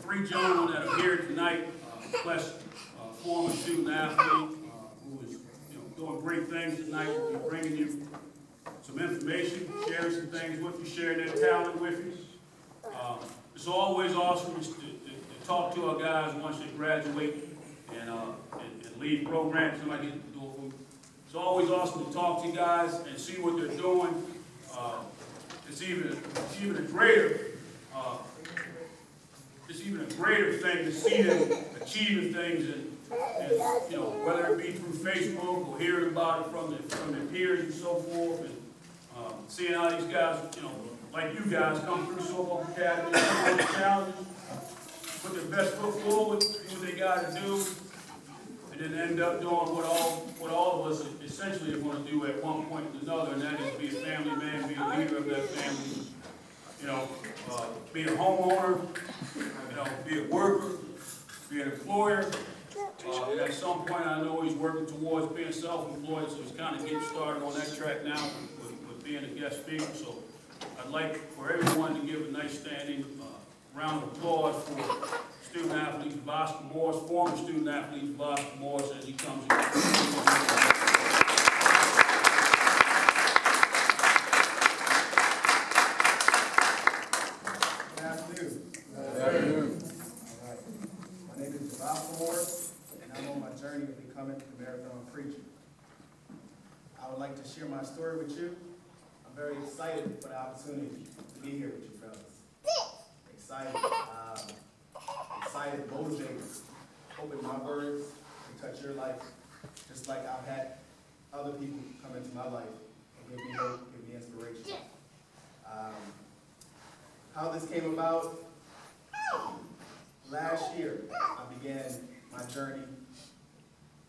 three gentlemen that are here tonight, plus former student athlete who is doing great things tonight. We'll be bringing you some information, sharing some things with you, sharing their talent with you. It's always awesome to talk to our guys once they graduate and leave programs. Somebody gets the door for them. It's always awesome to talk to you guys and see what they're doing. It's even a greater thing to see them achieving things, and whether it be through Facebook or hearing about it from their peers and so forth, and seeing how these guys, like you guys, come through Soap Opera Academy, and challenges, put their best foot forward, do what they got to do, and then end up doing what all of us essentially are going to do at one point or another, and that is be a family man, be a leader of that family, be a homeowner, be a worker, be an employer. And at some point, I know he's working towards being self-employed, so he's kind of getting started on that track now with being a guest speaker. So I'd like for everyone to give a nice standing round of applause for student athletes Boston Morris, former student athletes Boston Morris, as he comes in. Good afternoon. Good afternoon. All right. My name is Boston Morris, and I'm on my journey of becoming a marathon preacher. I would like to share my story with you. I'm very excited for the opportunity to be here with you fellas. Excited, motivated, hoping my words can touch your life, just like I've had other people come into my life and give me hope, give me inspiration. How this came about, last year I began my journey.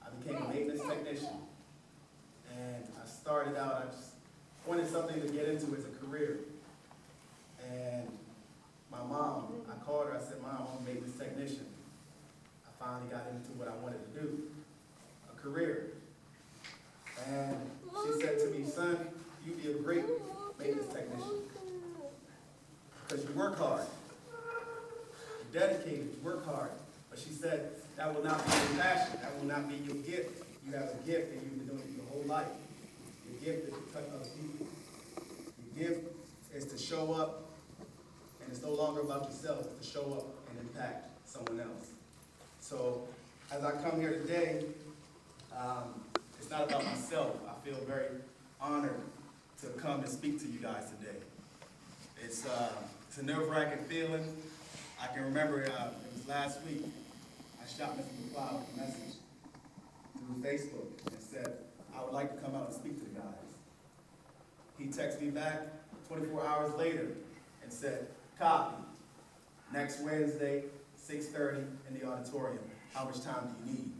I became a maintenance technician, and I started out, I just wanted something to get into as a career. And my mom, I called her, I said, Mom, I'm a maintenance technician. I finally got into what I wanted to do, a career. And she said to me, son, you'd be a great maintenance technician because you work hard, you're dedicated, you work hard. But she said, that will not be your passion, that will not be your gift. You have a gift and you've been doing it your whole life. Your gift is to touch other people. Your gift is to show up. And it's no longer about yourself, it's to show up and impact someone else. So as I come here today, it's not about myself. I feel very honored to come and speak to you guys today. It's a nerve-wracking feeling. I can remember it was last week. I shot Mr. McLeod a message through Facebook and said, I would like to come out and speak to the guys. He texted me back 24 hours later and said, copy. Next Wednesday, 6:30 in the auditorium. How much time do you need?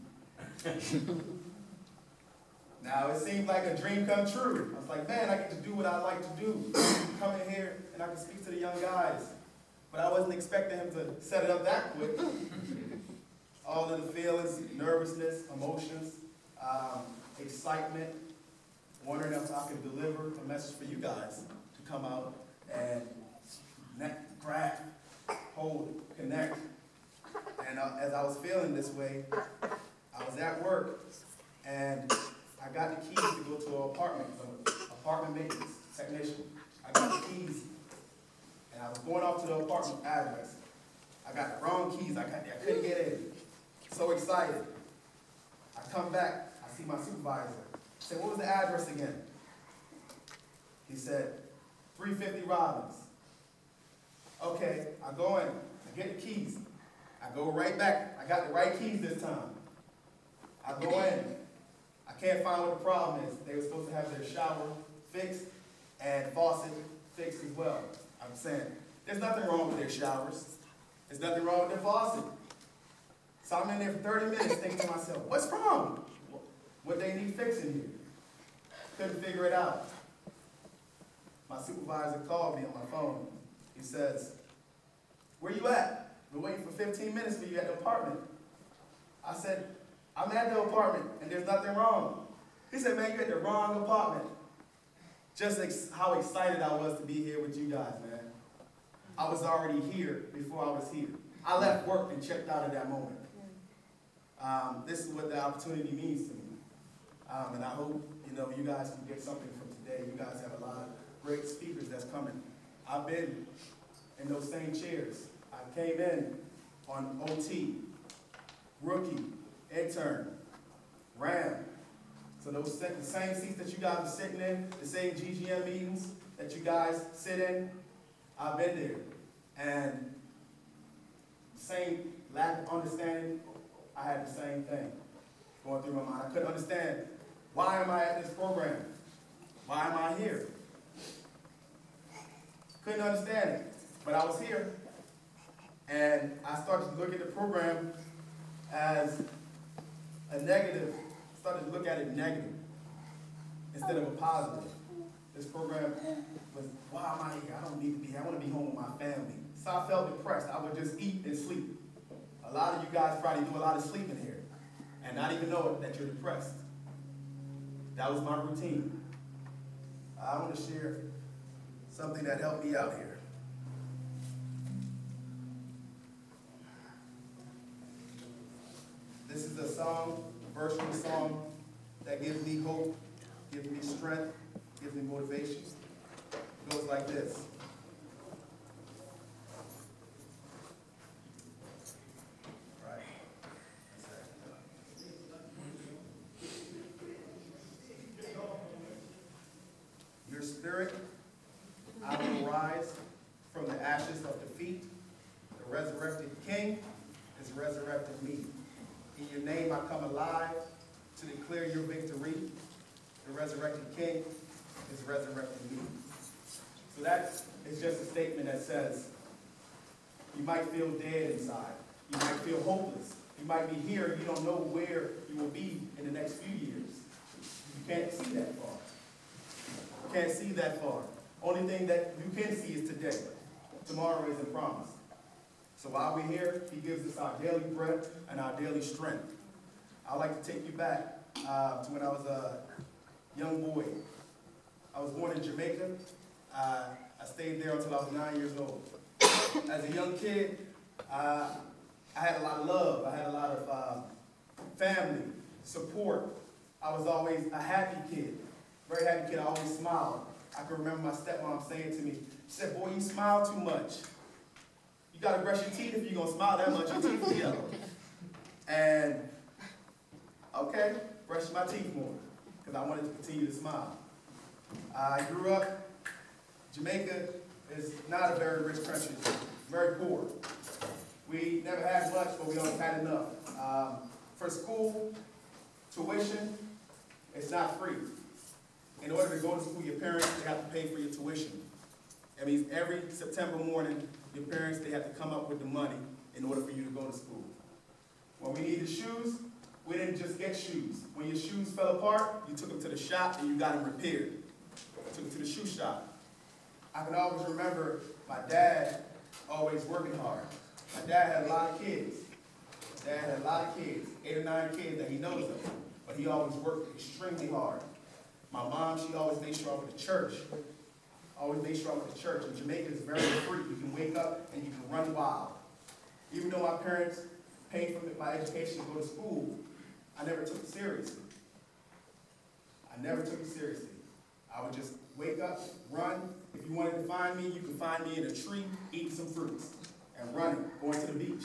Now, it seemed like a dream come true. I was like, man, I get to do what I like to do. Come in here and I can speak to the young guys. But I wasn't expecting him to set it up that quick. All of the feelings, nervousness, emotions, excitement, wondering if I could deliver a message for you guys to come out and grab, hold, connect. And as I was feeling this way, I was at work, and I got the keys to go to an apartment maintenance technician. I got the keys, and I was going off to the apartment address. I got the wrong keys. I couldn't get in. So excited. I come back. I see my supervisor. I said, what was the address again? He said, 350 Robbins. Okay, I go in, I get the keys. I go right back. I got the right keys this time. I go in. I can't find what the problem is. They were supposed to have their shower fixed and faucet fixed as well. I'm saying, there's nothing wrong with their showers. There's nothing wrong with their faucet. So I'm in there for 30 minutes thinking to myself, what's wrong? What they need fixing here? Couldn't figure it out. My supervisor called me on my phone. He says, where you at? We're waiting for 15 minutes for you at the apartment. I said, I'm at the apartment and there's nothing wrong. He said, man, you're at the wrong apartment. Just how excited I was to be here with you guys, man. I was already here before I was here. I left work and checked out at that moment. This is what the opportunity means to me. And I hope, you guys can get something from today. You guys have a lot of great speakers that's coming. I've been in those same chairs. I came in on OT, rookie, intern, RAM. So the same seats that you guys are sitting in, the same GGM meetings that you guys sit in, I've been there. And same lack of understanding, I had the same thing going through my mind. I couldn't understand, why am I at this program? Why am I here? Couldn't understand it, but I was here. And I started to look at the program as a negative, started to look at it negative instead of a positive. This program was, why am I here? I don't need to be here. I want to be home with my family. So I felt depressed. I would just eat and sleep. A lot of you guys probably do a lot of sleeping here and not even know it, that you're depressed. That was my routine. I want to share something that helped me out here. This is a song, a verse from a song that gives me hope, gives me strength, gives me motivation. It goes like this. Right. Your spirit, I will rise from the ashes of defeat. The resurrected King is resurrected me. In your name I come alive to declare your victory. The resurrected King is resurrected me. So that is just a statement that says, you might feel dead inside. You might feel hopeless. You might be here, you don't know where you will be in the next few years. You can't see that far. You can't see that far. Only thing that you can see is today. Tomorrow isn't promised. So while we're here, he gives us our daily bread and our daily strength. I'd like to take you back to when I was a young boy. I was born in Jamaica. I stayed there until I was 9 years old. As a young kid, I had a lot of love. I had a lot of family, support. I was always a happy kid, very happy kid. I always smiled. I can remember my stepmom saying to me, she said, boy, you smile too much. You got to brush your teeth if you're going to smile that much, your teeth will yellow. And, okay, brush my teeth more, because I wanted to continue to smile. I grew up, Jamaica is not a very rich country, very poor. We never had much, but we always had enough. For school, tuition, it's not free. In order to go to school, your parents, they have to pay for your tuition. That means every September morning, your parents, they have to come up with the money in order for you to go to school. When we needed shoes, we didn't just get shoes. When your shoes fell apart, you took them to the shop and you got them repaired. Took them to the shoe shop. I can always remember my dad always working hard. My dad had a lot of kids. My dad had a lot of kids, 8 or 9 kids that he knows of. But he always worked extremely hard. My mom, she always made sure I went to church. Always made sure I went to church. And Jamaica is very free. You can wake up and you can run wild. Even though my parents paid for my education to go to school, I never took it seriously. I never took it seriously. I would just wake up, run. If you wanted to find me, you can find me in a tree eating some fruits and running, going to the beach.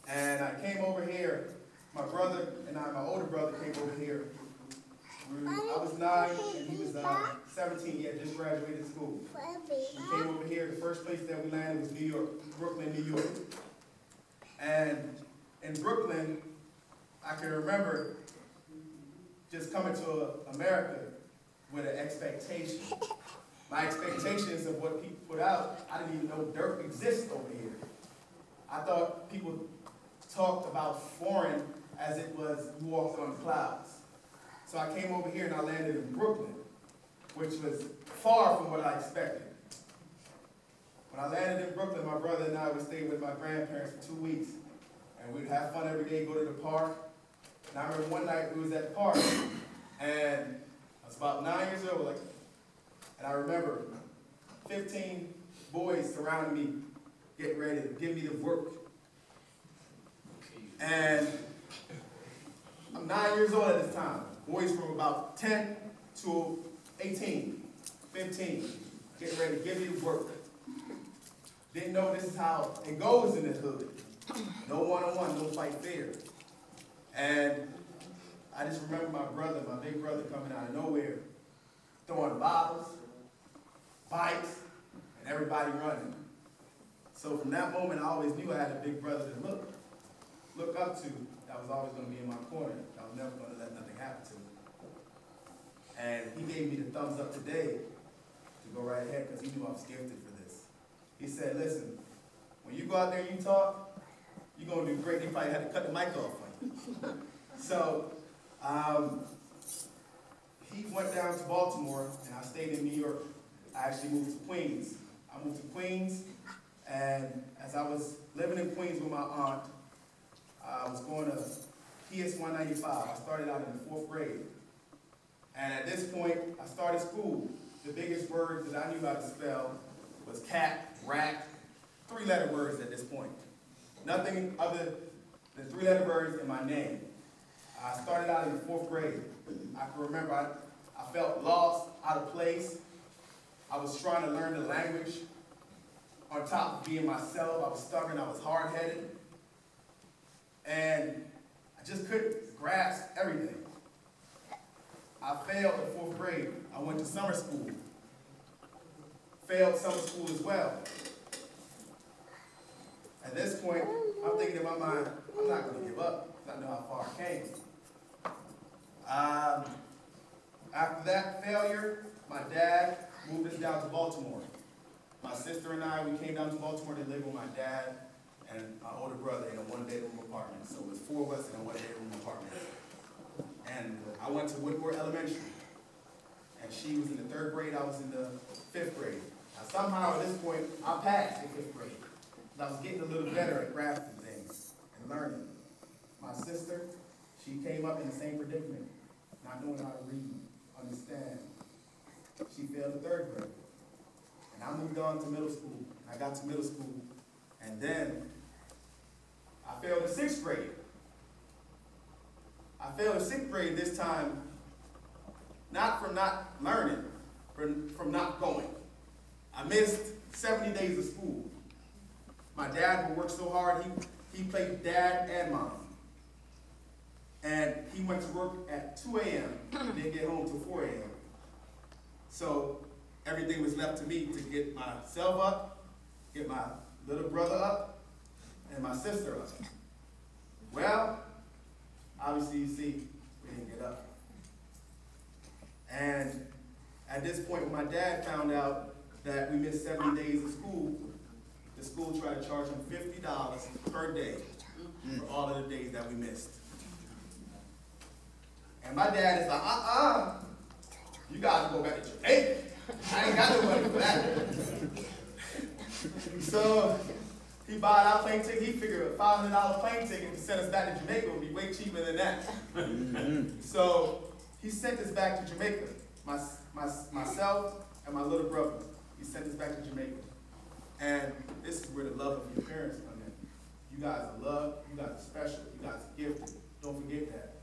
And I came over here. My brother and my older brother came over here. I was 9 and he was 17. He had just graduated school. We came over here. The first place that we landed was New York, Brooklyn, New York. And in Brooklyn, I can remember just coming to America with an expectation. My expectations of what people put out, I didn't even know dirt exists over here. I thought people talked about foreign as it was you walked on clouds. So I came over here and I landed in Brooklyn, which was far from what I expected. When I landed in Brooklyn, my brother and I would stay with my grandparents for 2 weeks. And we'd have fun every day, go to the park. And I remember one night we was at the park, and I was about 9 years old, and I remember 15 boys surrounding me, getting ready to give me the work. And I'm 9 years old at this time. Boys from about 10 to 18, 15, getting ready to give me the work. Didn't know this is how it goes in this hood. No one-on-one, no fight fair. And I just remember my brother, my big brother, coming out of nowhere, throwing bottles, bikes, and everybody running. So from that moment, I always knew I had a big brother to look up to, that was always going to be in my corner. I was never going to let nothing happen to me. And he gave me the thumbs up today to go right ahead because he knew I was gifted for this. He said, listen, when you go out there and you talk, you're going to do great. He probably had to cut the mic off on you. So he went down to Baltimore, and I stayed in New York. I actually moved to Queens. I moved to Queens, and as I was living in Queens with my aunt, I was going to PS 195. I started out in the 4th grade. And at this point, I started school. The biggest words that I knew how to spell was cat, rat, 3-letter words at this point. Nothing other than 3-letter words in my name. I started out in the 4th grade. I can remember I felt lost, out of place. I was trying to learn the language. On top of being myself, I was stubborn, I was hard-headed. And I just couldn't grasp everything. I failed in 4th grade. I went to summer school. Failed summer school as well. At this point, I'm thinking in my mind, I'm not going to give up because I know how far I came. After that failure, my dad moved us down to Baltimore. My sister and I, we came down to Baltimore to live with my dad and my older brother in a 1-bedroom apartment. So it was 4 of us in a 1-bedroom apartment. And I went to Woodward Elementary. And she was in the 3rd grade, I was in the 5th grade. Now somehow at this point, I passed in 5th grade. And I was getting a little better at grasping things and learning. My sister, she came up in the same predicament, not knowing how to read, understand. She failed the 3rd grade. And I moved on to middle school. I got to middle school, and then I failed the 6th grade. I failed the 6th grade this time, not from not learning, from not going. I missed 70 days of school. My dad would work so hard, he played dad and mom. And he went to work at 2 a.m. and didn't get home till 4 a.m. So everything was left to me to get myself up, get my little brother up, and my sister up. Well, obviously you see, we didn't get up. And at this point, when my dad found out that we missed 70 days of school, the school tried to charge him $50 per day for all of the days that we missed. And my dad is like, you guys go back to Jamaica. I ain't got no money for that. So he bought our plane ticket. He figured a $500 plane ticket to send us back to Jamaica would be way cheaper than that. So he sent us back to Jamaica. Myself and my little brother. He sent us back to Jamaica. And this is where the love of your parents come in. You guys are loved. You guys are special. You guys are gifted. Don't forget that.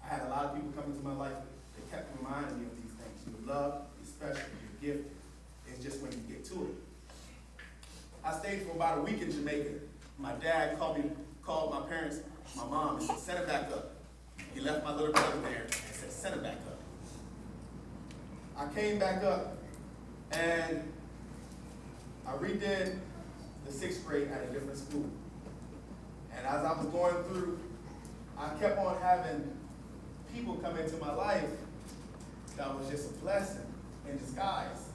I had a lot of people come into my life that kept reminding me of these things. You're loved, you're special, you're gifted. It's just when you get to it. I stayed for about a week in Jamaica. My dad called my parents, my mom, and said, send her back up. He left my little brother there and said, send her back up. I came back up and I redid the 6th grade at a different school. And as I was going through, I kept on having people come into my life that was just a blessing in disguise.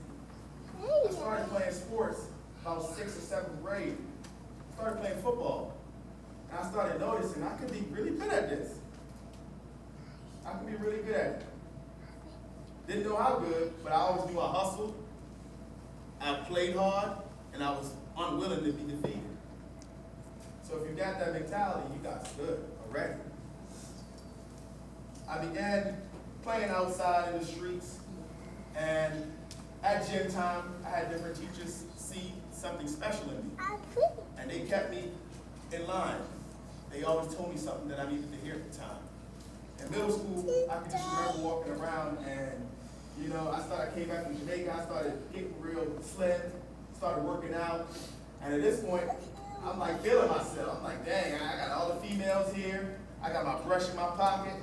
I started playing sports about 6th or 7th grade. I started playing football. And I started noticing I could be really good at this. I could be really good at it. Didn't know how good, but I always knew I hustled. I played hard, and I was unwilling to be defeated. So if you got that mentality, you got good already. I began playing outside in the streets, and at gym time, I had different teachers see something special in me. And they kept me in line. They always told me something that I needed to hear at the time. In middle school, I could just remember walking around and, you know, I came back from Jamaica, I started getting real slim, started working out. And at this point, I'm like feeling myself. I'm like, dang, I got all the females here. I got my brush in my pocket,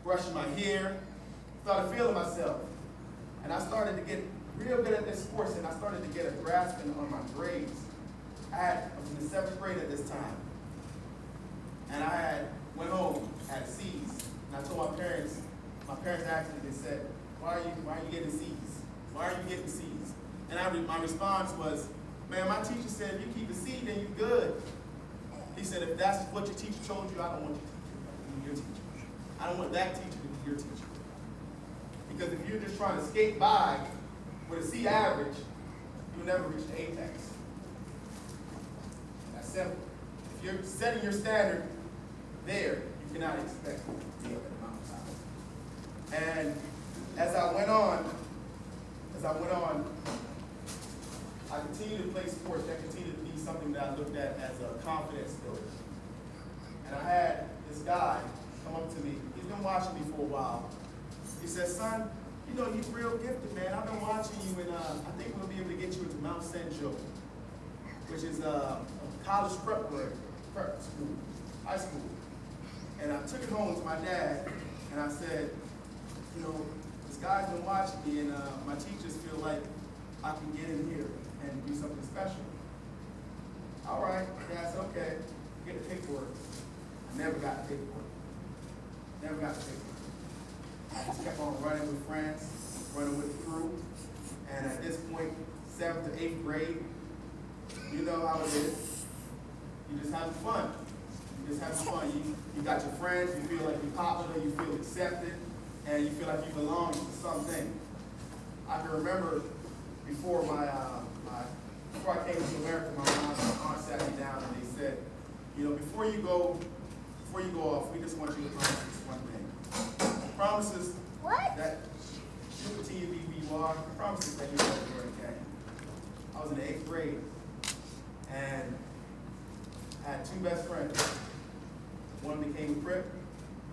brushing my hair. Started feeling myself. And I started to get real good at this course, and I started to get a grasp on my grades. I was in the 7th grade at this time. And I went home, had C's. And I told my parents asked me, they said, why are you getting C's? Why are you getting C's? And my response was, man, my teacher said if you keep a C, then you're good. He said, if that's what your teacher told you, I don't want your teacher to be your teacher. I don't want that teacher to be your teacher. Because if you're just trying to skate by with a C average, you'll never reach the apex. That's simple. If you're setting your standard there, you cannot expect to be up at the mountaintop. And as I went on, I continued to play sports. That continued to be something that I looked at as a confidence builder. And I had this guy come up to me. He's been watching me for a while. He said, son, you know, you're real gifted, man. I've been watching you, and I think we'll be able to get you into Mount St. Joe, which is a college prep school, high school. And I took it home to my dad, and I said, you know, this guy's been watching me, and my teachers feel like I can get in here and do something special. All right, Dad said, okay, get the paperwork. I never got the paperwork. Never got the paperwork. I just kept on running with friends, running with the crew. And at this point, 7th to 8th grade, you know how it is. You just having fun. You just having fun. You got your friends, you feel like you're popular, you feel accepted, and you feel like you belong to something. I can remember before before I came to America, my aunt sat me down and they said, you know, before you go off, we just want you to promise us one thing. Promises that you'll continue to be who you are. Promises that you'll never join a gang. I was in the 8th grade, and I had 2 best friends. One became a Crip,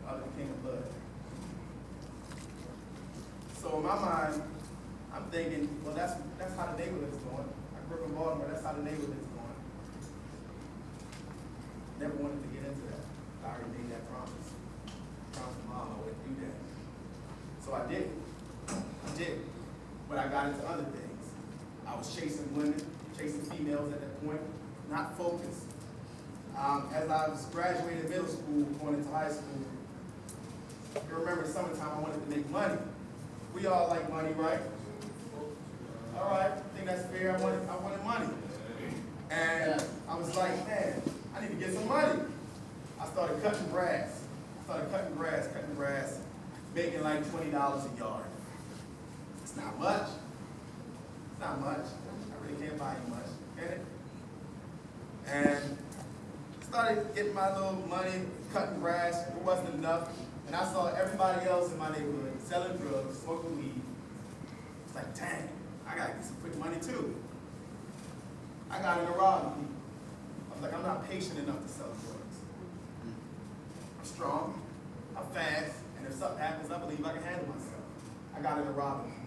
the other became a Blood. So in my mind, I'm thinking, well, that's how the neighborhood's going. I grew up in Baltimore, that's how the neighborhood's going. Never wanted to get into that. I already made that promise. I promised Mom I wouldn't do that. So I did. But I got into other things. I was chasing women, chasing females at that point, not focused. As I was graduating middle school, going into high school, you remember summertime I wanted to make money. We all like money, right? All right, I think that's fair. I wanted money. And I was like, man, I need to get some money. I started cutting grass, making like $20 a yard. It's not much. I really can't buy you much, can it? And started getting my little money, cutting grass. It wasn't enough. And I saw everybody else in my neighborhood selling drugs, smoking weed. It's like, dang, I gotta get some quick money too. I got into robbing people. I was like, I'm not patient enough to sell drugs. I'm strong, I'm fast, and if something happens, I believe I can handle myself. I got into robbing people.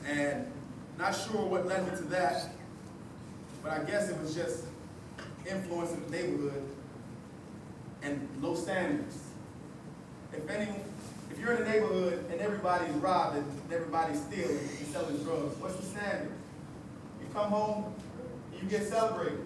And not sure what led me to that, but I guess it was just influence in the neighborhood and low standards. If you're in a neighborhood and everybody's robbing, and everybody's stealing and selling drugs, what's the standard? You come home, you get celebrated.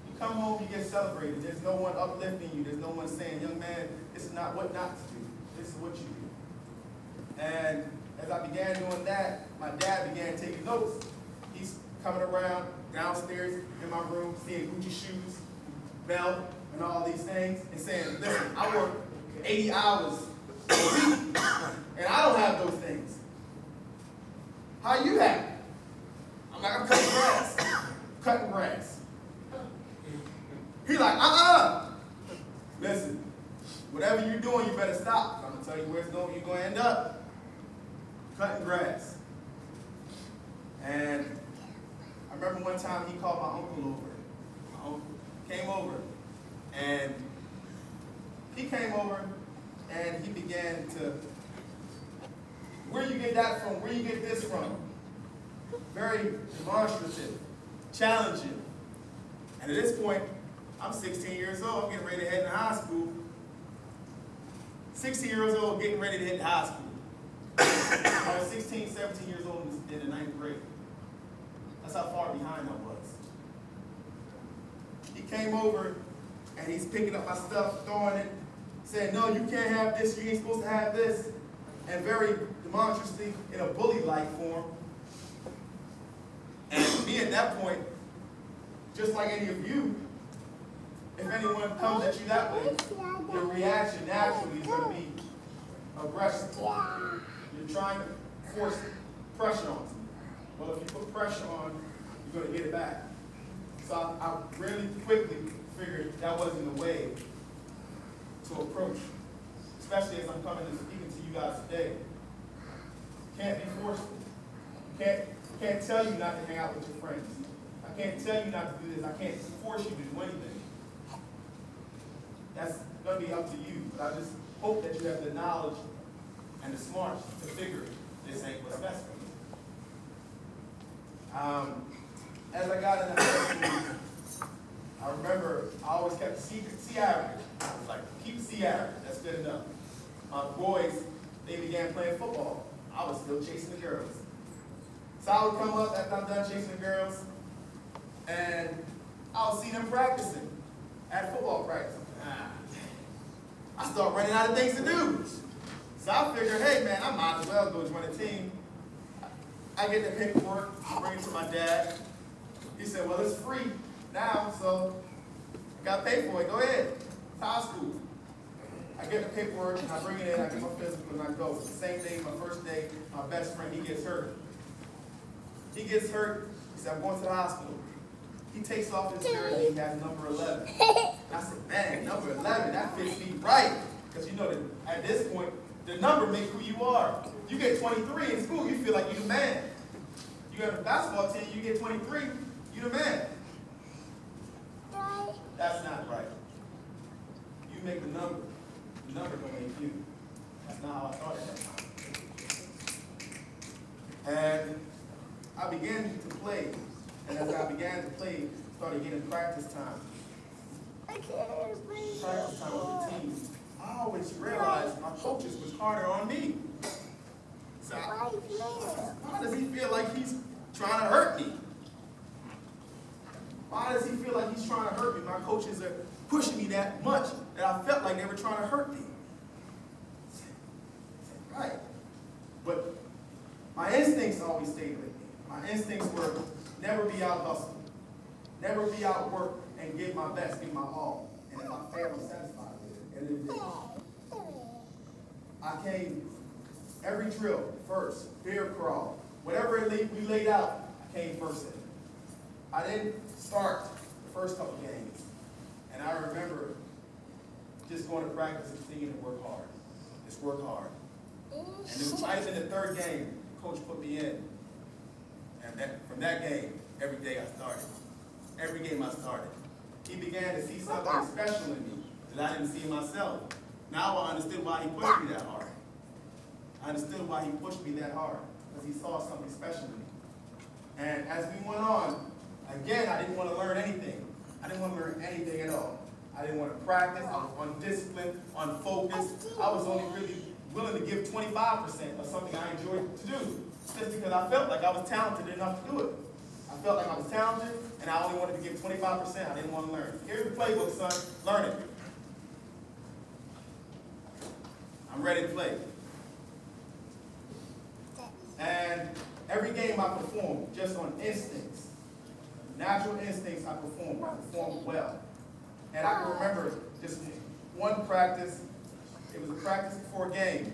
You come home, you get celebrated. There's no one uplifting you. There's no one saying, young man, this is not what not to do. This is what you do. And as I began doing that, my dad began taking notes. He's coming around downstairs in my room, seeing Gucci shoes, belt, and all these things, and saying, listen, I work 80 hours a week, and I don't have those things. How you have it? I'm like, I'm cutting grass. He's like, listen, whatever you're doing, you better stop. I'm gonna tell you where you're gonna end up. Cutting grass. And I remember one time he called my uncle over. My uncle came over, and he came over, and he began to, where you get that from? Where you get this from? Very demonstrative, challenging. And at this point, I'm 16 years old. I'm getting ready to head to high school. 16 years old, getting ready to hit high school. I was 16, 17 years old in the 9th grade. That's how far behind I was. He came over, and he's picking up my stuff, throwing it, saying, no, you can't have this, you ain't supposed to have this. And very demonstratively, in a bully-like form. And me at that point, just like any of you, if anyone comes at you that way, your reaction naturally is going to be aggressive. You're trying to force pressure on them. Well, if you put pressure on, you're going to get it back. So I really quickly figured that wasn't the way to approach, especially as I'm coming and speaking to you guys today. Can't be forceful. Can't tell you not to hang out with your friends. I can't tell you not to do this. I can't force you to do anything. That's going to be up to you. But I just hope that you have the knowledge and the smarts to figure this ain't what's best for you. As I got into high school, I remember I always kept C average. I was like, keep C average. That's good enough. Boys, they began playing football. I was still chasing the girls. So I would come up after I'm done chasing the girls, and I would see them practicing at football practice. I start running out of things to do. So I figured, hey man, I might as well go join a team. I get the paperwork, I bring it to my dad. He said, well, it's free now, so I got to pay for it. Go ahead. It's high school. I get the paperwork, and I bring it in, I get my physical, and I go. The same day, my first day, my best friend, he gets hurt. He gets hurt. He said, I'm going to the hospital. He takes off his jersey. He has number 11. I said, man, number 11, that fits me right. Because you know that at this point, the number makes who you are. You get 23 in school, you feel like you're the man. You got a basketball team, you get 23, you're the man. That's not right. You make the number. The number gonna make you. That's not how I thought it. And I began to play. And as I began to play, started getting practice time. Practice time with the team. I always realized my coaches was harder on me. So why does he feel like he's trying to hurt me? Why does he feel like he's trying to hurt me? My coaches are pushing me that much that I felt like they were trying to hurt me. Right. But my instincts always stayed with me. My instincts were never be out hustle, never be out work and give my best, give my all. And if I fail, I'm satisfied with it. And it did. I came every drill first, bear crawl, whatever we laid out, I came first in. I didn't start the first couple games. And I remember just going to practice and thinking to work hard. Just work hard. And it was right in the third game, coach put me in. And from that game, every day I started. Every game I started. He began to see something special in me that I didn't see in myself. Now I understood why he pushed me that hard. I understood why he pushed me that hard, because he saw something special in me. And as we went on, again, I didn't want to learn anything. I didn't want to learn anything at all. I didn't want to practice. I was undisciplined, unfocused. I was only really willing to give 25% of something I enjoyed to do, just because I felt like I was talented enough to do it. I felt like I was talented, and I only wanted to give 25%. I didn't want to learn. Here's the playbook, son. Learn it. I'm ready to play. And every game I performed just on instincts. Natural instincts I performed. I performed well. And I can remember just one practice. It was a practice before a game.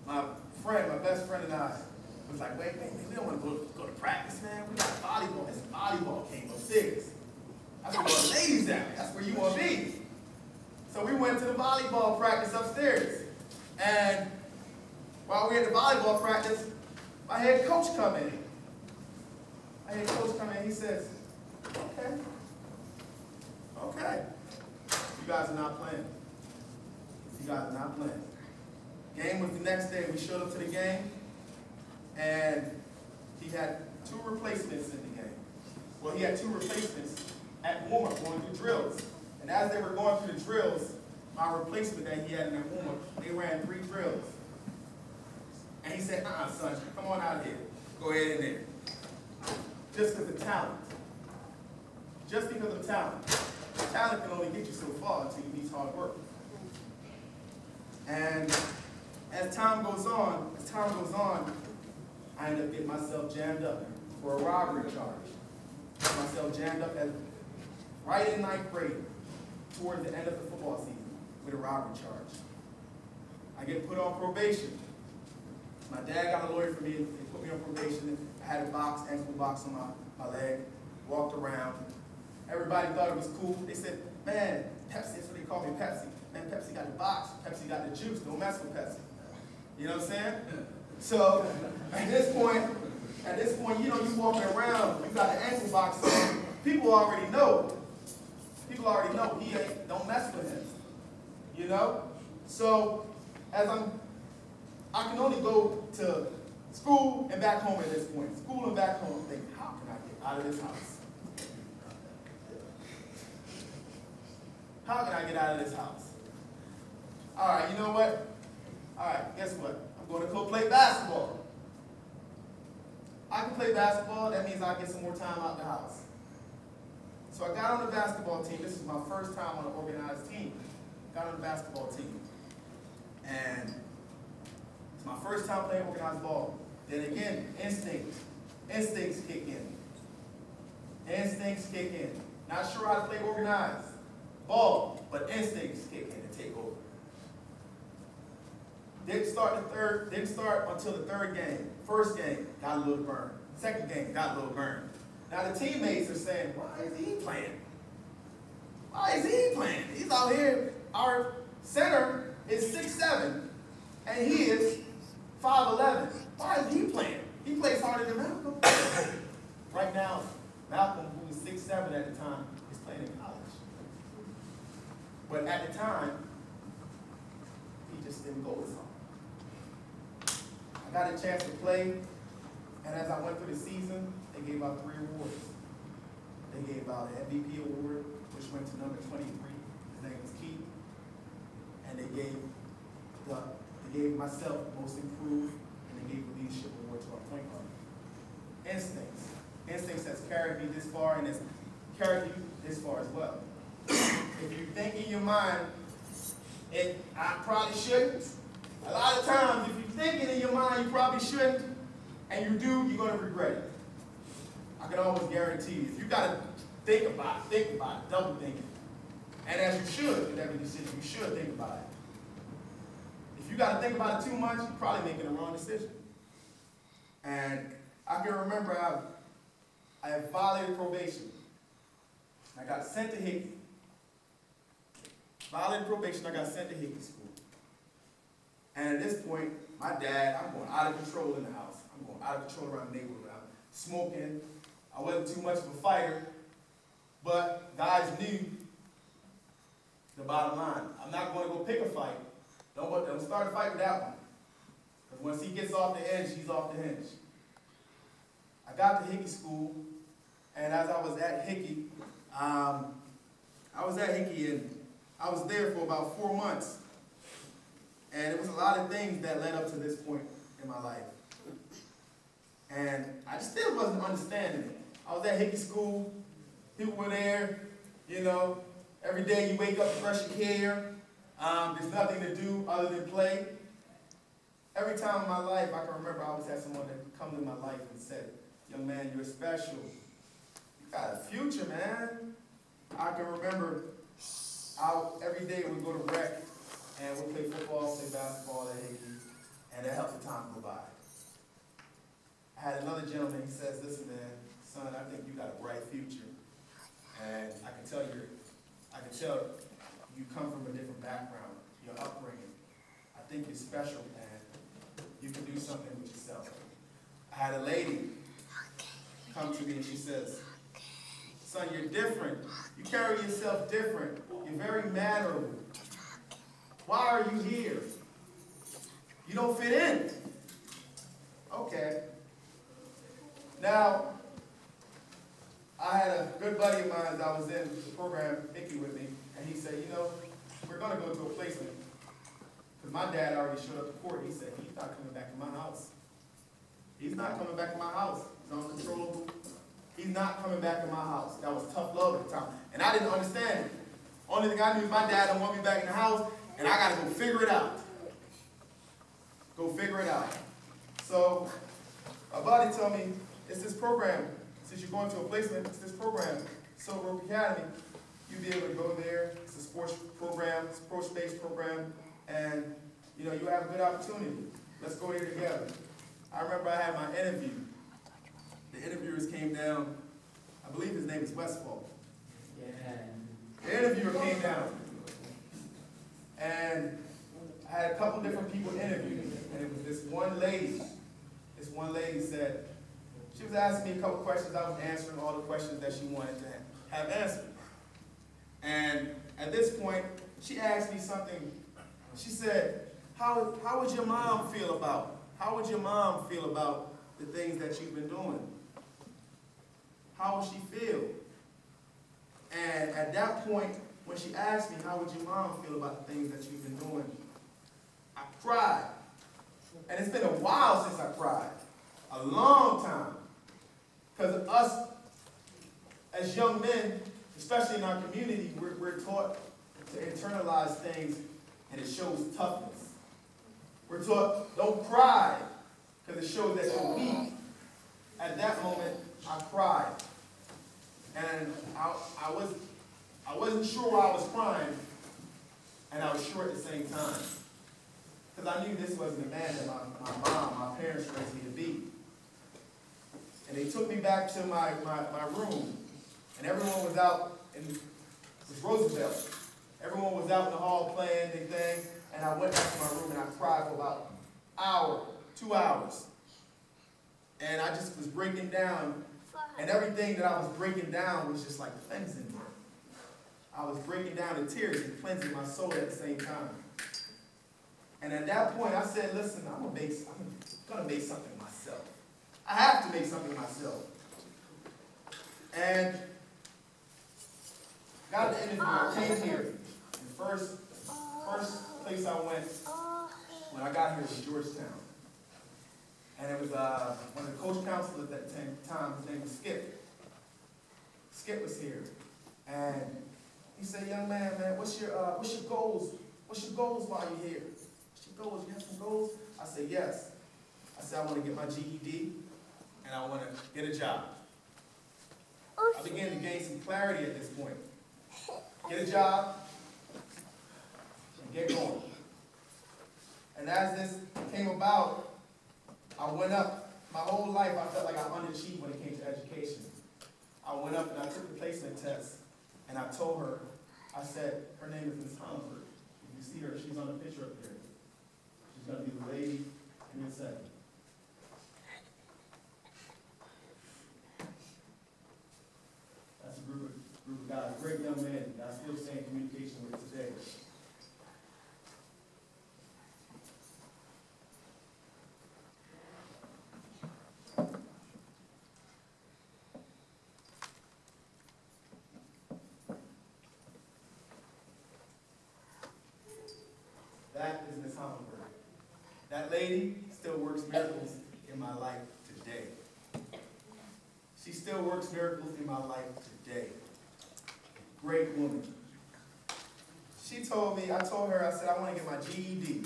My best friend and I was like, wait, we don't want to go to practice, man. We got volleyball. It's a volleyball game upstairs. That's where the ladies at. That's where you want to be. So we went to the volleyball practice upstairs. And while we were at the volleyball practice, my head coach come in. I hear coach come in, he says, okay. You guys are not playing. You guys are not playing. Game was the next day. We showed up to the game, and he had 2 replacements in the game. Well, he had 2 replacements at warm-up going through drills. And as they were going through the drills, my replacement that he had in that warm-up, they ran 3 drills. And he said, son, come on out here. Go ahead in there. Just because of talent. Just because of talent. Talent can only get you so far until you need hard work. And as time goes on, I end up getting myself jammed up for a robbery charge. Get myself jammed up right in 9th grade, toward the end of the football season, with a robbery charge. I get put on probation. My dad got a lawyer for me. They put me on probation. I had a ankle box on my leg, walked around. Everybody thought it was cool. They said, man, Pepsi, that's what they call me, Pepsi. Man, Pepsi got the box. Pepsi got the juice. Don't mess with Pepsi. You know what I'm saying? So at this point, you know, you walking around, you got the ankle box on. People already know. He ain't, don't mess with him. You know? So as I can only go to school and back home at this point. School and back home, thinking, how can I get out of this house? How can I get out of this house? All right, you know what? All right, guess what? I'm going to go play basketball. I can play basketball. That means I get some more time out the house. So I got on the basketball team. This is my first time on an organized team. Got on the basketball team. And it's my first time playing organized ball. Then again, instincts kick in. Not sure how to play organized ball, but instincts kick in and take over. Didn't start until the 3rd game. First game, got a little burn. Second game, got a little burn. Now the teammates are saying, why is he playing? He's out here. Our center is 6'7", and he is 5'11". Why is he playing? He plays harder than Malcolm. Right now, Malcolm, who was 6'7" at the time, is playing in college. But at the time, he just didn't go as hard. I got a chance to play, and as I went through the season, they gave out 3 awards. They gave out an MVP award, which went to number 23. His name was Keith. And they gave myself most improved, and they gave the leadership award to our point guard. Instincts has carried me this far, and it's carried you this far as well. If you think in your mind, I probably shouldn't. A lot of times, if you're thinking in your mind you probably shouldn't, and you do, you're going to regret it. I can almost guarantee you. If you got to think about it, double think it. And as you should in every decision, you should think about it. If you got to think about it too much, you're probably making the wrong decision. And I can remember I had violated probation. I got sent to Hickey. Violated probation, I got sent to Hickey School. And at this point, my dad, I'm going out of control in the house. I'm going out of control around the neighborhood. I'm smoking. I wasn't too much of a fighter, but guys knew the bottom line. I'm not going to go pick a fight. Don't start a fight with that one. Because once he gets off the edge, he's off the hinge. I got to Hickey School, and as I was at Hickey, and I was there for about 4 months. And it was a lot of things that led up to this point in my life. And I still wasn't understanding it. I was at Hickey School. People were there, you know. Every day you wake up, brush your hair. There's nothing to do other than play. Every time in my life, I can remember I always had someone that come to my life and said, young man, you're special. You got a future, man. I can remember every day we'd go to rec, and we'd play football, play basketball at Hickey, and it helped the time go by. I had another gentleman, he says, listen, man, son, I think you got a bright future. And I can tell you come from a different background, your upbringing. I think you're special, and you can do something with yourself. I had a lady, come to me and she says, son, you're different. You carry yourself different. You're very mannerable. Why are you here? You don't fit in. Okay. Now, I had a good buddy of mine that was in the program, Mickey, with me, and he said, you know, we're going to go to a placement. Because my dad already showed up to court. He said, he's not coming back to my house. He's not coming back to my house. He's uncontrollable. He's not coming back to my house. That was tough love at the time. And I didn't understand it. Only thing I knew is my dad didn't want me back in the house, and I got to go figure it out. Go figure it out. So, my buddy told me, it's this program. Since you're going to a placement, it's this program, Silver Oak Academy. You'll be able to go there. It's a sports program, sports-based program, and you know, you have a good opportunity. Let's go here together. I remember I had my interview. The interviewers came down. I believe his name is Westfall. Yeah. The interviewer came down, and I had a couple different people interviewed, and it was this one lady. This one lady said, she was asking me a couple questions. I was answering all the questions that she wanted to have answered. And at this point, she asked me something. She said, how would your mom feel about? How would your mom feel about the things that you've been doing? How would she feel? And at that point, when she asked me, how would your mom feel about the things that you've been doing, I cried. And it's been a while since I cried. A long time. Because us, as young men, especially in our community, we're taught to internalize things, and it shows toughness. We're taught, don't cry, because it shows that you're weak. At that moment, I cried. And I wasn't sure why I was crying, and I was sure at the same time. Because I knew this wasn't the man that my parents raised me to be. And they took me back to my room, and everyone was out, and it was Roosevelt. Everyone was out in the hall playing their thing, and I went back to my room and I cried for about an hour, 2 hours. And I just was breaking down, and everything that I was breaking down was just like cleansing me. I was breaking down in tears and cleansing my soul at the same time. And at that point, I said, listen, I'm going to make something myself. I have to make something myself. And got the interview. I came here. The first place I went when I got here was Georgetown. And it was one of the coach counselors at that time. His name was Skip. Skip was here. And he said, young man, what's your goals? What's your goals while you're here? What's your goals? You have some goals? I said, yes. I said, I want to get my GED, and I want to get a job. I began to gain some clarity at this point. Get a job, and get going. And as this came about, I went up. My whole life, I felt like I underachieved when it came to education. I went up and I took the placement test, and I told her, I said, her name is Ms. Hollenberg. If you see her, she's on the picture up there. She's going to be the lady in a second. That's a group of guys, great young men that I still stay in communication with today. That is Ms. Hollenberg. That lady still works miracles in my life today. She still works miracles in my life today. Great woman. She told me, I told her, I said, I want to get my GED.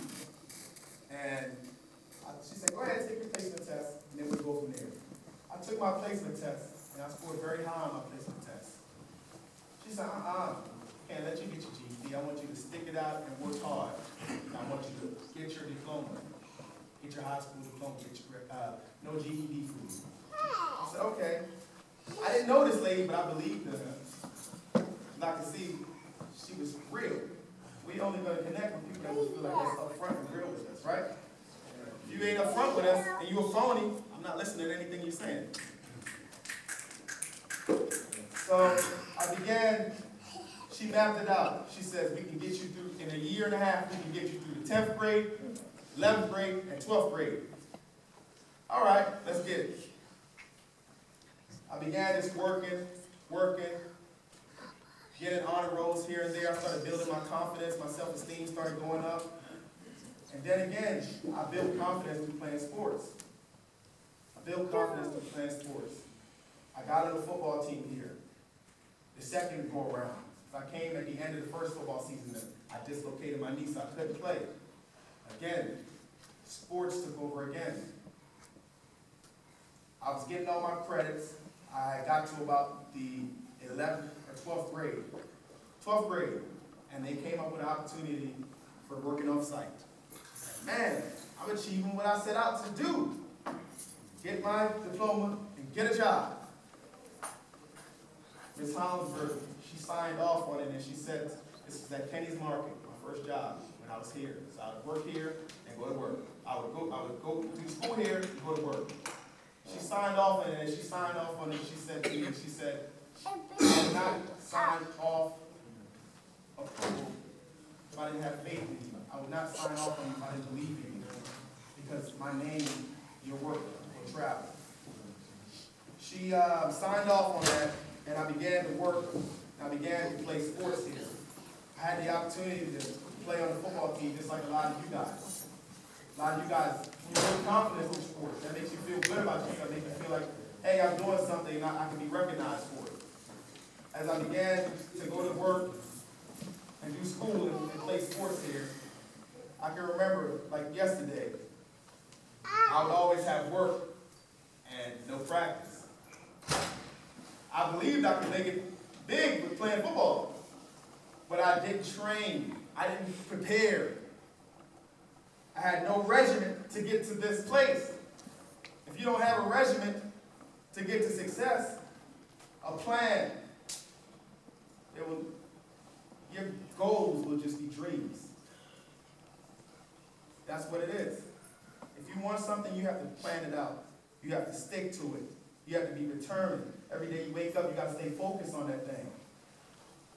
And she said, go ahead and take your placement test, and then we'll go from there. I took my placement test, and I scored very high on my placement test. She said, can't let you get your GED. I want you to stick it out and work hard. I want you to get your diploma, get your high school diploma, get your no GED for you. I said, okay. I didn't know this lady, but I believed in her. And I could see she was real. We only going to connect with people that will feel like that's upfront and real with us, right? If you ain't upfront with us and you a phony, I'm not listening to anything you're saying. So I began, she mapped it out. She says, we can get you through, in a year and a half, we can get you through the 10th grade, 11th grade, and 12th grade. All right, let's get it. I began just working, getting honor rolls here and there. I started building my confidence, my self-esteem started going up. And then again, I built confidence through playing sports. I got on the football team here. The second go around. I came at the end of the first football season and I dislocated my knee, so I couldn't play. Again, sports took over again. I was getting all my credits. I got to about the 11th or 12th grade. 12th grade, and they came up with an opportunity for working off site. Man, I'm achieving what I set out to do. Get my diploma and get a job. Ms. Hollinsburg, she signed off on it and she said, this is at Kenny's Market, my first job when I was here. So I would work here and go to work. I would go to school here and go to work. She signed off on it and she signed off on it. She said to me, she said, I would not sign off approval if I didn't have faith in you. I would not sign off on you if I didn't believe in you. Because my name, your work, will travel. She signed off on that, and I began to work. I began to play sports here. I had the opportunity to play on the football team just like a lot of you guys. A lot of you guys, you build confidence in sports. That makes you feel good about yourself. That makes you feel like, hey, I'm doing something and I can be recognized for it. As I began to go to work and do school and play sports here, I can remember, like yesterday, I would always have work and no practice. I believed I could make it big with playing football, but I didn't train. I didn't prepare. I had no regimen to get to this place. If you don't have a regimen to get to success, a plan, your goals will just be dreams. That's what it is. If you want something, you have to plan it out. You have to stick to it. You have to be determined. Every day you wake up, you got to stay focused on that thing,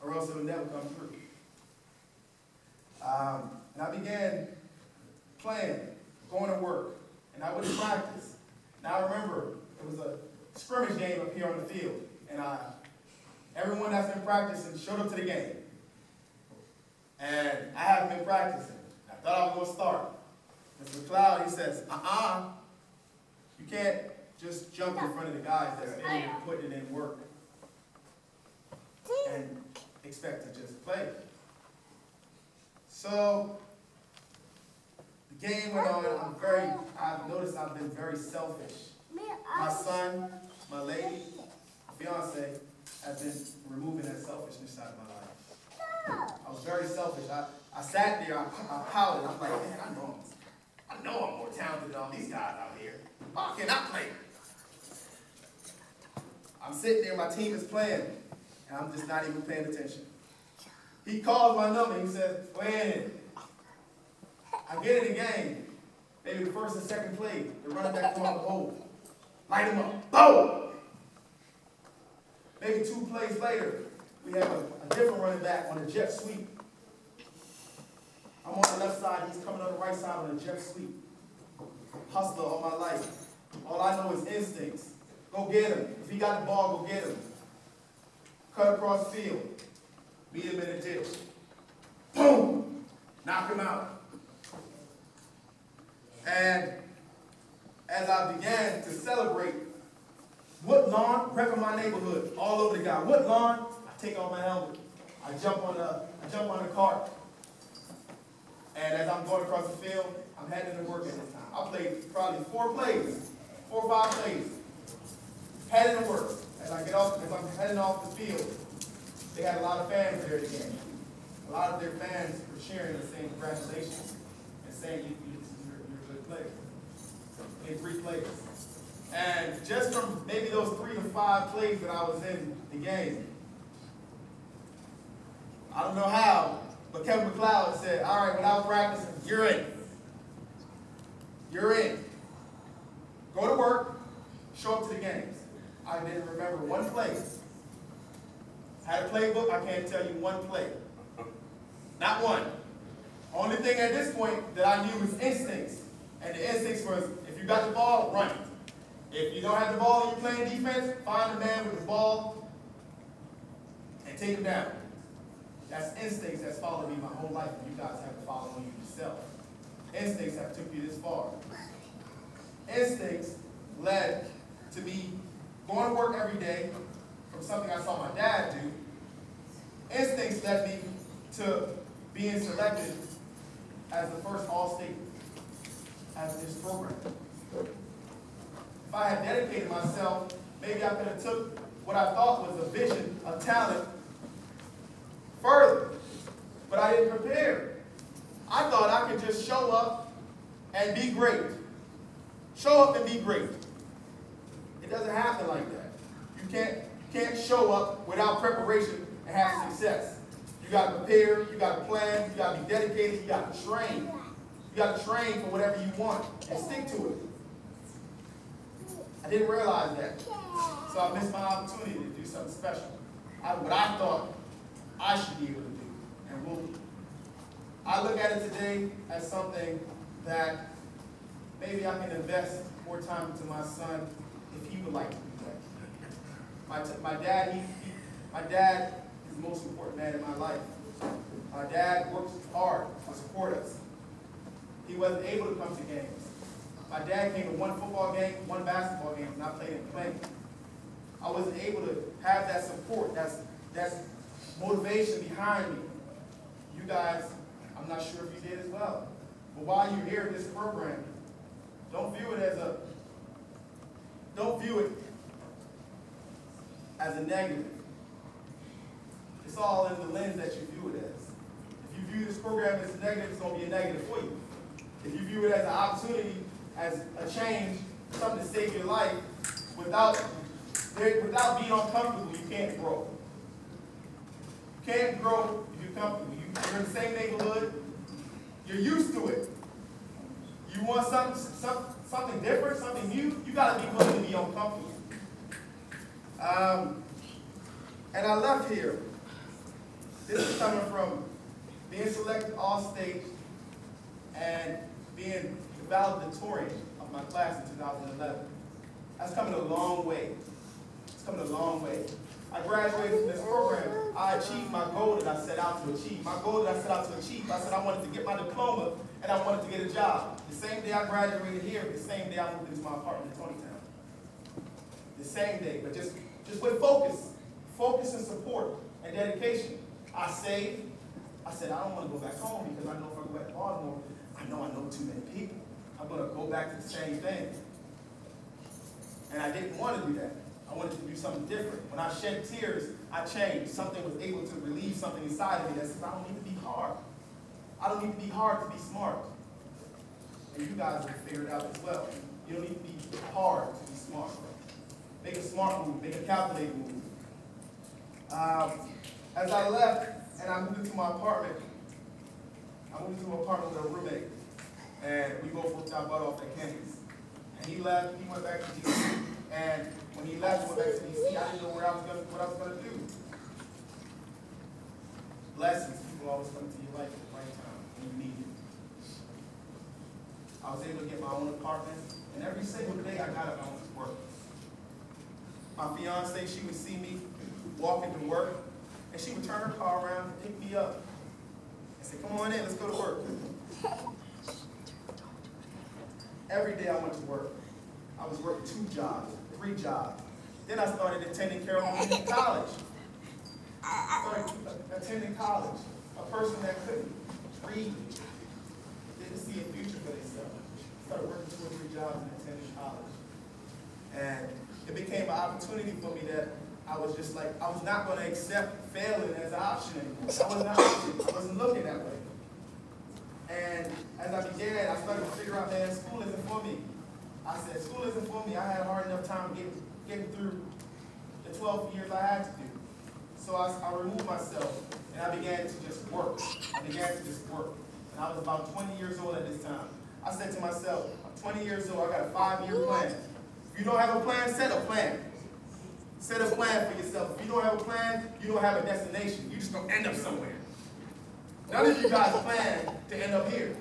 or else it will never come true. And I began playing, going to work, and I would practice. Now I remember, it was a scrimmage game up here on the field, and everyone that's been practicing showed up to the game. And I haven't been practicing. I thought I was going to start. Mr. McLeod, he says, you can't just jump in front of the guys that's in here putting in work and expect to just play. So, the game went on. I've noticed I've been very selfish. My son, my lady, my fiance, have been removing that selfishness out of my life. I was very selfish. I sat there, I pouted. I'm like, man, I know I'm more talented than all these guys out here. Why can't I play? I'm sitting there, my team is playing, and I'm just not even paying attention. He calls my number, he says, "When?" I get in the game, maybe the first and second play, the running back come out the hole. Light him up, boom! Maybe 2 plays later, we have a different running back on a jet sweep. I'm on the left side, he's coming on the right side on a jet sweep. Hustler all my life. All I know is instincts. Go get him. If he got the ball, go get him. Cut across the field. Meet him in the ditch. Boom! Knock him out. And as I began to celebrate, Woodlawn, repping my neighborhood, all over the guy. Woodlawn, I take off my helmet. I jump on the cart. And as I'm going across the field, I'm heading to work at this time. I played probably 4 or 5 plays. Heading to work. As I'm heading off the field, they had a lot of fans there at the game. A lot of their fans were cheering and saying congratulations and saying you're a good player. In 3 plays. And just from maybe those 3 to 5 plays that I was in the game, I don't know how, but Kevin McLeod said, all right, without practicing, you're in. You're in. Go to work, show up to the games. I didn't remember one play. I had a playbook, I can't tell you one play. Not one. Only thing at this point that I knew was instincts. And the instincts was, if you got the ball, run it. If you don't have the ball and you're playing defense, find the man with the ball and take him down. That's instincts that's followed me my whole life, and you guys have to follow me yourself. Instincts have took me this far. Instincts led to me going to work every day from something I saw my dad do. Instincts led me to being selected as the first All-State as this program. If I had dedicated myself, maybe I could have took what I thought was a vision, a talent, further. But I didn't prepare. I thought I could just show up and be great. Show up and be great. It doesn't happen like that. You can't show up without preparation and have success. You got to prepare, you got to plan, you got to be dedicated, you got to train. You got to train for whatever you want and stick to it. I didn't realize that. So I missed my opportunity to do something special. What I thought I should be able to do and will be. I look at it today as something that maybe I can invest more time into my son if he would like to do that. My dad is the most important man in my life. My dad works hard to support us. He wasn't able to come to games. My dad came to one football game, one basketball game, and I played in plenty. I wasn't able to have that support, that's motivation behind me. You guys, I'm not sure if you did as well. But while you're here in this program, don't view it as a negative. It's all in the lens that you view it as. If you view this program as a negative, it's going to be a negative for you. If you view it as an opportunity, as a change, something to save your life, without being uncomfortable, you can't grow. You can't grow if you're comfortable. You're in the same neighborhood. You're used to it. You want something different, something new, you got to be willing to be uncomfortable. And I left here. This is coming from being selected All-State and being the valedictorian of my class in 2011. That's coming a long way. It's coming a long way. I graduated from this program. I achieved my goal that I set out to achieve. My goal that I set out to achieve, I said I wanted to get my diploma and I wanted to get a job. The same day I graduated here, the same day I moved into my apartment in Tonytown. The same day, but just with focus and support and dedication. I saved. I said I don't want to go back home because I know if I go back to Baltimore, I know too many people. I'm going to go back to the same thing. And I didn't want to do that. I wanted to do something different. When I shed tears, I changed. Something was able to relieve something inside of me that says, I don't need to be hard. I don't need to be hard to be smart. And you guys will figure it out as well. You don't need to be hard to be smart. Make a smart move. Make a calculated move. As I left and I moved into my apartment, with a roommate. And we both worked our butt off at campus. And he left, he went back to D.C. And when he left, he went back to D.C., I didn't know what I was going to do. Blessings, people always come into your life at the right time when you need it. I was able to get my own apartment, and every single day I got up and I went to work. My fiance, she would see me walking to work, and she would turn her car around and pick me up and say, come on in, let's go to work. Every day I went to work. I was working 2 jobs, 3 jobs. Then I started attending Carroll Community College. A person that couldn't read, didn't see a future for themselves. Started working 2 or 3 jobs and attending college. And it became an opportunity for me that I was just like, I was not going to accept failing as an option anymore. I wasn't looking that way. And as I began, I started to figure out, man, school isn't for me. I said, school isn't for me. I had a hard enough time getting through the 12 years I had to do. So I removed myself, and I began to just work. And I was about 20 years old at this time. I said to myself, I'm 20 years old, I got a 5-year plan. If you don't have a plan, set a plan. Set a plan for yourself. If you don't have a plan, you don't have a destination. You just don't end up somewhere. None of you guys plan to end up here.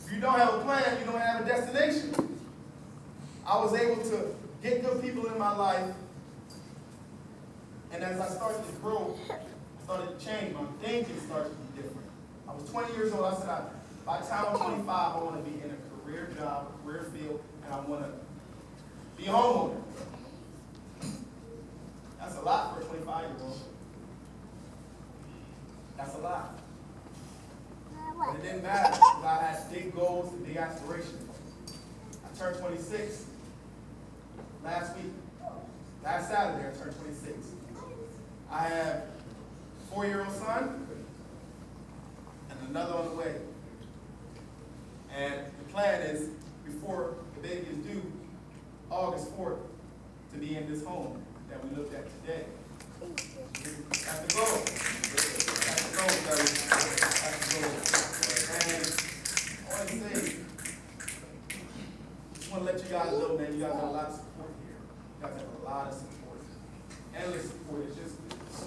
If you don't have a plan, you don't have a destination. I was able to get good people in my life, and as I started to grow, I started to change. My thinking started to be different. I was 20 years old. I said, by the time I'm 25, I want to be in a career job, a career field, and I want to be a homeowner. That's a lot for a 25-year-old. That's a lot. But it didn't matter because I had big goals and big aspirations. I turned 26 last week. Last Saturday, I turned 26. I have a 4-year-old son and another on the way. And the plan is, before the baby is due, August 4th, to be in this home that we looked at today. That's the goal. That's the goal, buddy. That's the goal. And I want to say, just want to let you guys know, man, you guys have a lot of support here. You guys have a lot of support. Endless support. It's just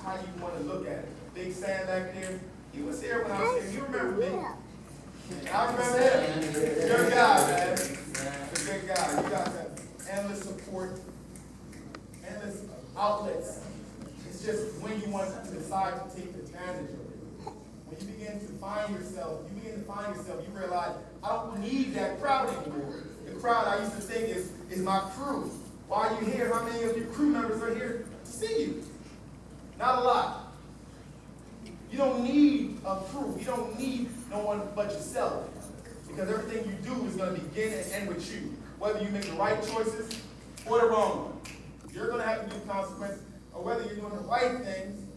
how you want to look at it. Big Sam back there, he was here when I was here. You remember me. I remember him. Good guy, man. A good guy. You guys have endless support, endless outlets. It's just when you want to decide to take advantage of it. When you begin to find yourself, you realize, I don't need that crowd anymore. The crowd I used to think is my crew. Why are you here? How many of your crew members are here to see you? Not a lot. You don't need a crew. You don't need no one but yourself. Because everything you do is going to begin and end with you. Whether you make the right choices or the wrong one. You're going to have to do the consequences. Or whether you're doing the right things,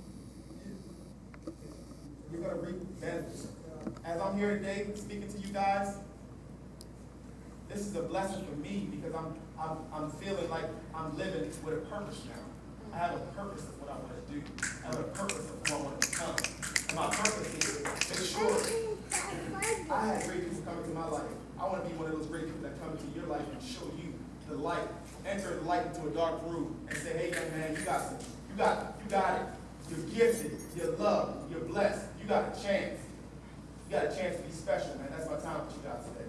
you're going to reap benefits. As I'm here today speaking to you guys, this is a blessing for me because I'm feeling like I'm living with a purpose now. I have a purpose of what I want to do. I have a purpose of who I want to become. And my purpose is to make sure I have great people come into my life. I want to be one of those great people that come into your life and show you the light. Enter the light into a dark room and say, hey, young man, you got something. You got it. You're gifted. You're loved. You're blessed. You got a chance. You got a chance to be special, man. That's my time for you guys today.